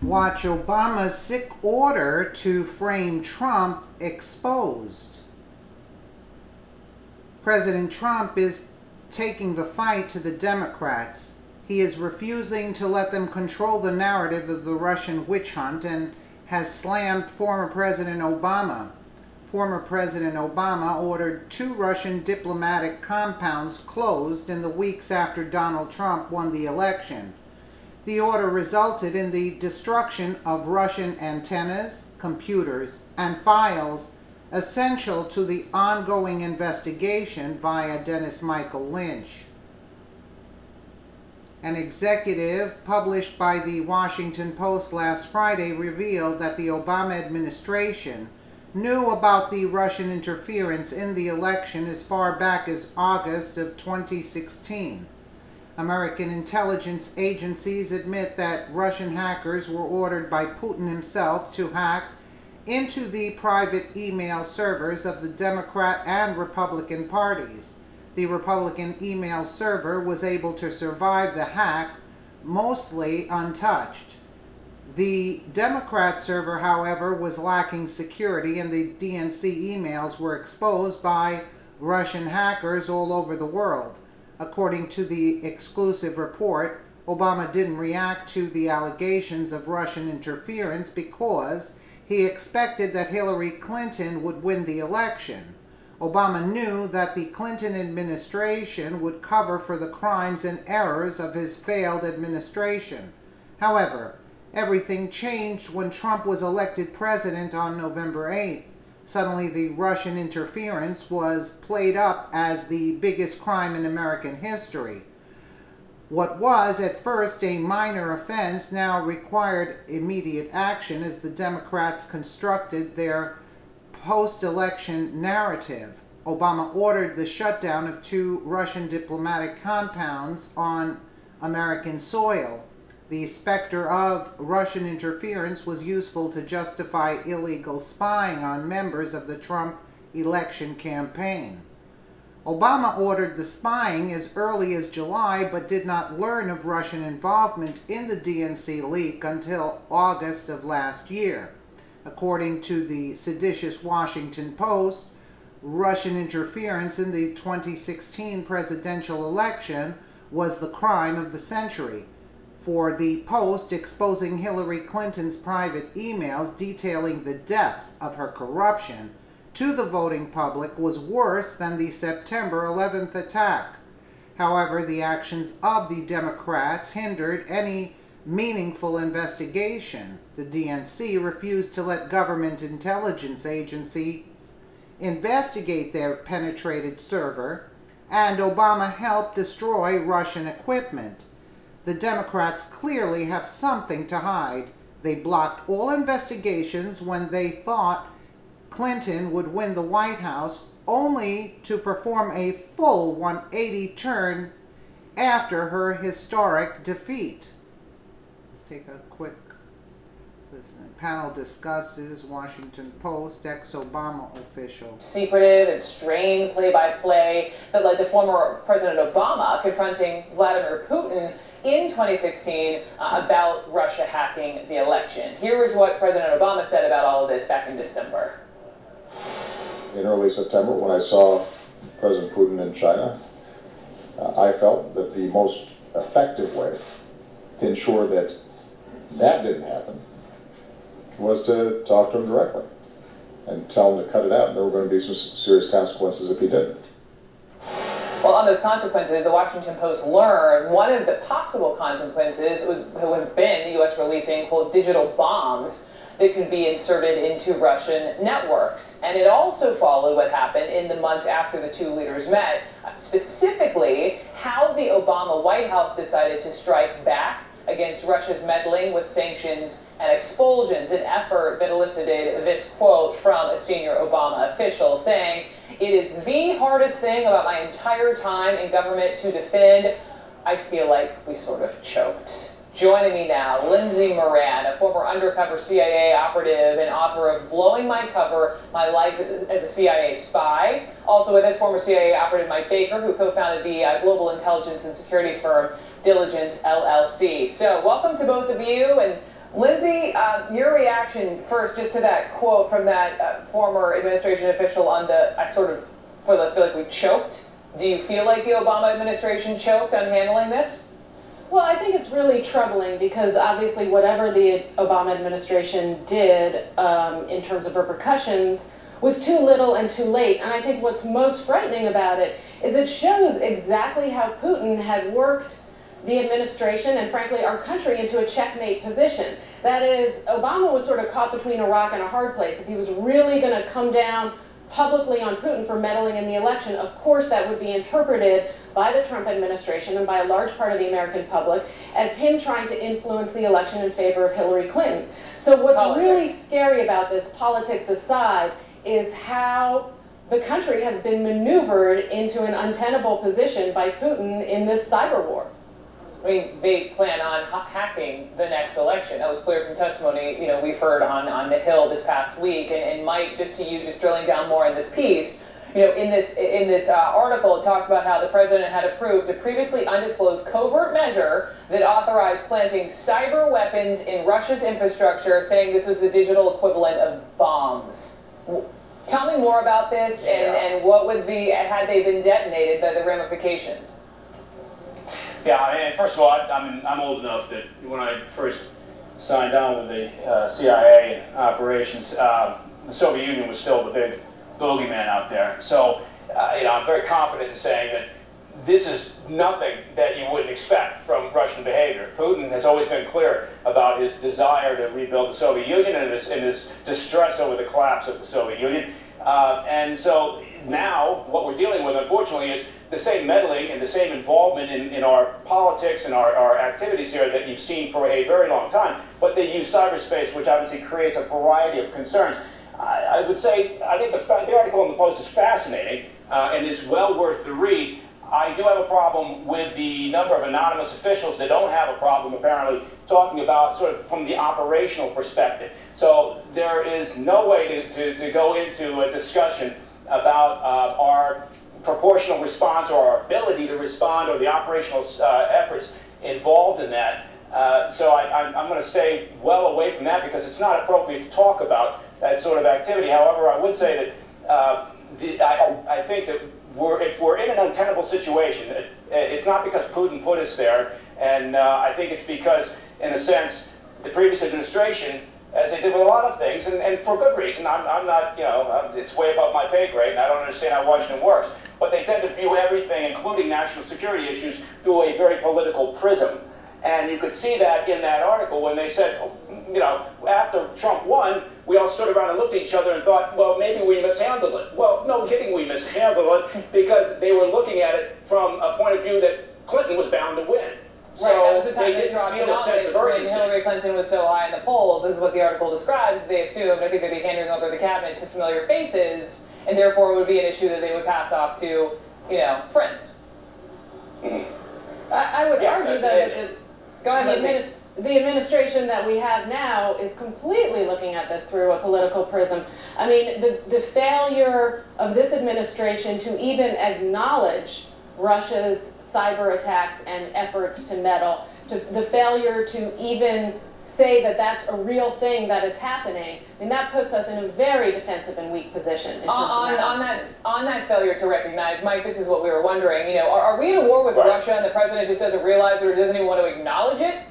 Watch Obama's sick order to frame Trump exposed. President Trump is taking the fight to the Democrats. He is refusing to let them control the narrative of the Russian witch hunt and has slammed former President Obama. Former President Obama ordered 2 Russian diplomatic compounds closed in the weeks after Donald Trump won the election. The order resulted in the destruction of Russian antennas, computers, and files essential to the ongoing investigation via Dennis Michael Lynch. An executive published by the Washington Post last Friday revealed that the Obama administration knew about the Russian interference in the election as far back as August of 2016. American intelligence agencies admit that Russian hackers were ordered by Putin himself to hack into the private email servers of the Democrat and Republican parties. The Republican email server was able to survive the hack, mostly untouched. The Democrat server, however, was lacking security, and the DNC emails were exposed by Russian hackers all over the world. According to the exclusive report, Obama didn't react to the allegations of Russian interference because he expected that Hillary Clinton would win the election. Obama knew that the Clinton administration would cover for the crimes and errors of his failed administration. However, everything changed when Trump was elected president on November 8th. Suddenly, the Russian interference was played up as the biggest crime in American history. What was at first a minor offense now required immediate action as the Democrats constructed their post-election narrative. Obama ordered the shutdown of 2 Russian diplomatic compounds on American soil. The specter of Russian interference was useful to justify illegal spying on members of the Trump election campaign. Obama ordered the spying as early as July, but did not learn of Russian involvement in the DNC leak until August of last year. According to the seditious Washington Post, Russian interference in the 2016 presidential election was the crime of the century. For the Post, exposing Hillary Clinton's private emails detailing the depth of her corruption to the voting public was worse than the September 11th attack. However, the actions of the Democrats hindered any meaningful investigation. The DNC refused to let government intelligence agencies investigate their penetrated server, and Obama helped destroy Russian equipment. The Democrats clearly have something to hide. They blocked all investigations when they thought Clinton would win the White House, only to perform a full 180 turn after her historic defeat. Let's take a quick listen. Panel discusses Washington Post ex-Obama official. Secretive and strained play-by-play that led to former President Obama confronting Vladimir Putin in 2016 about Russia hacking the election. Here is what President Obama said about all of this back in December. In early September, when I saw President Putin in China, I felt that the most effective way to ensure that that didn't happen was to talk to him directly and tell him to cut it out. There were going to be some serious consequences if he didn't. Well, on those consequences, the Washington Post learned one of the possible consequences would have been the U.S. releasing, quote, digital bombs that could be inserted into Russian networks. And it also followed what happened in the months after the 2 leaders met, specifically how the Obama White House decided to strike back against Russia's meddling with sanctions and expulsions, an effort that elicited this quote from a senior Obama official saying, "It is the hardest thing about my entire time in government to defend. I feel like we sort of choked." Joining me now, Lindsey Moran, a former undercover CIA operative and author of Blowing My Cover, My Life as a CIA Spy. Also with us, former CIA operative Mike Baker, who co-founded the global intelligence and security firm Diligence LLC. So welcome to both of you, and Lindsay, your reaction first just to that quote from that former administration official on the, I sort of feel like we choked. Do you feel like the Obama administration choked on handling this? Well, I think it's really troubling because obviously whatever the Obama administration did in terms of repercussions was too little and too late. And I think what's most frightening about it is it shows exactly how Putin had worked the administration and frankly our country into a checkmate position. That is, Obama was sort of caught between a rock and a hard place. If he was really going to come down publicly on Putin for meddling in the election, of course that would be interpreted by the Trump administration and by a large part of the American public as him trying to influence the election in favor of Hillary Clinton. So what's really scary about this, politics aside, is how the country has been maneuvered into an untenable position by Putin in this cyber war. I mean, they plan on hacking the next election. That was clear from testimony, we've heard on the Hill this past week. And Mike, just to you, just drilling down more in this piece, in this article, it talks about how the president had approved a previously undisclosed covert measure that authorized planting cyber weapons in Russia's infrastructure, saying this was the digital equivalent of bombs. Tell me more about this and what would had they been detonated, the ramifications? Yeah, I mean, first of all, I'm old enough that when I first signed on with the CIA operations, the Soviet Union was still the big bogeyman out there. So, I'm very confident in saying that this is nothing that you wouldn't expect from Russian behavior. Putin has always been clear about his desire to rebuild the Soviet Union and his distress over the collapse of the Soviet Union. And so now what we're dealing with, unfortunately, is the same meddling and the same involvement in our politics and our activities here that you've seen for a very long time. But they use cyberspace, which obviously creates a variety of concerns. I would say, I think the article in the Post is fascinating and is well worth the read. I do have a problem with the number of anonymous officials that don't have a problem, apparently, talking about sort of from the operational perspective. So there is no way to go into a discussion about our proportional response or our ability to respond or the operational efforts involved in that. So I'm going to stay well away from that because it's not appropriate to talk about that sort of activity. However, I would say that I think that if we're in an untenable situation, it's not because Putin put us there, and I think it's because, in a sense, the previous administration, as they did with a lot of things, and for good reason, I'm not, it's way above my pay grade, and I don't understand how Washington works, but they tend to view everything, including national security issues, through a very political prism. And you could see that in that article when they said, after Trump won, we all stood around and looked at each other and thought, well, maybe we mishandled it. Well, no kidding, we mishandled it because they were looking at it from a point of view that Clinton was bound to win. So that was the time they didn't feel a sense of urgency. When Hillary Clinton was so high in the polls, this is what the article describes. They assumed, I think they'd be handing over the cabinet to familiar faces, and therefore it would be an issue that they would pass off to, friends. I would argue that the administration that we have now is completely looking at this through a political prism. I mean, the failure of this administration to even acknowledge Russia's cyber attacks and efforts to meddle, the failure to even say that that's a real thing that is happening, I mean, that puts us in a very defensive and weak position. On that failure to recognize, Mike, this is what we were wondering. Are we in a war with Russia and the president just doesn't realize it or doesn't even want to acknowledge it?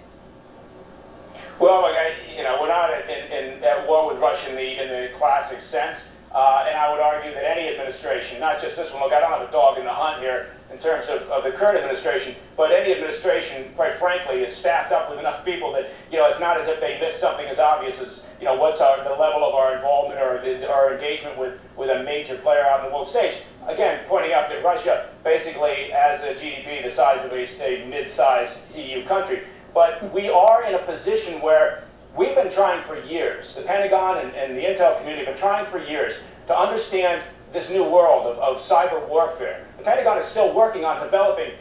Well, we're not at war with Russia in the classic sense, and I would argue that any administration, not just this one, look, I don't have a dog in the hunt here in terms of the current administration, but any administration, quite frankly, is staffed up with enough people that, it's not as if they missed something as obvious as, what's the level of our involvement or our engagement with a major player out on the world stage. Again, pointing out that Russia basically has a GDP the size of a mid-sized EU country. But we are in a position where we've been trying for years, the Pentagon and the intel community have been trying for years to understand this new world of cyber warfare. The Pentagon is still working on developing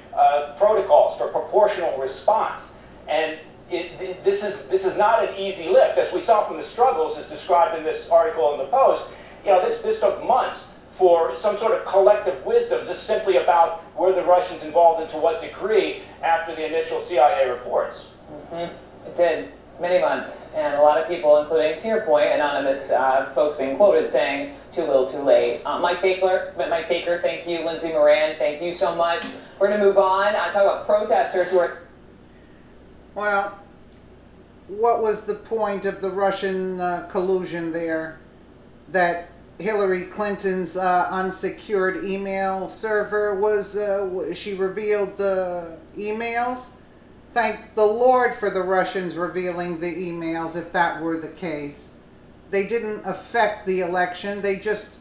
protocols for proportional response. And this is not an easy lift. As we saw from the struggles as described in this article in the Post, this took months for some sort of collective wisdom just simply about were the Russians involved and to what degree after the initial CIA reports. It did. many months, and a lot of people, including, to your point, anonymous folks being quoted saying too little, too late. Mike Baker, thank you. Lindsey Moran, thank you so much. We're going to move on. Talk about protesters who are. Well, what was the point of the Russian collusion there? That Hillary Clinton's unsecured email server was, she revealed the emails? Thank the Lord for the Russians revealing the emails, if that were the case. They didn't affect the election. They just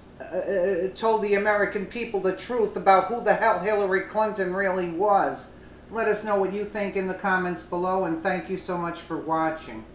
told the American people the truth about who the hell Hillary Clinton really was. Let us know what you think in the comments below, and thank you so much for watching.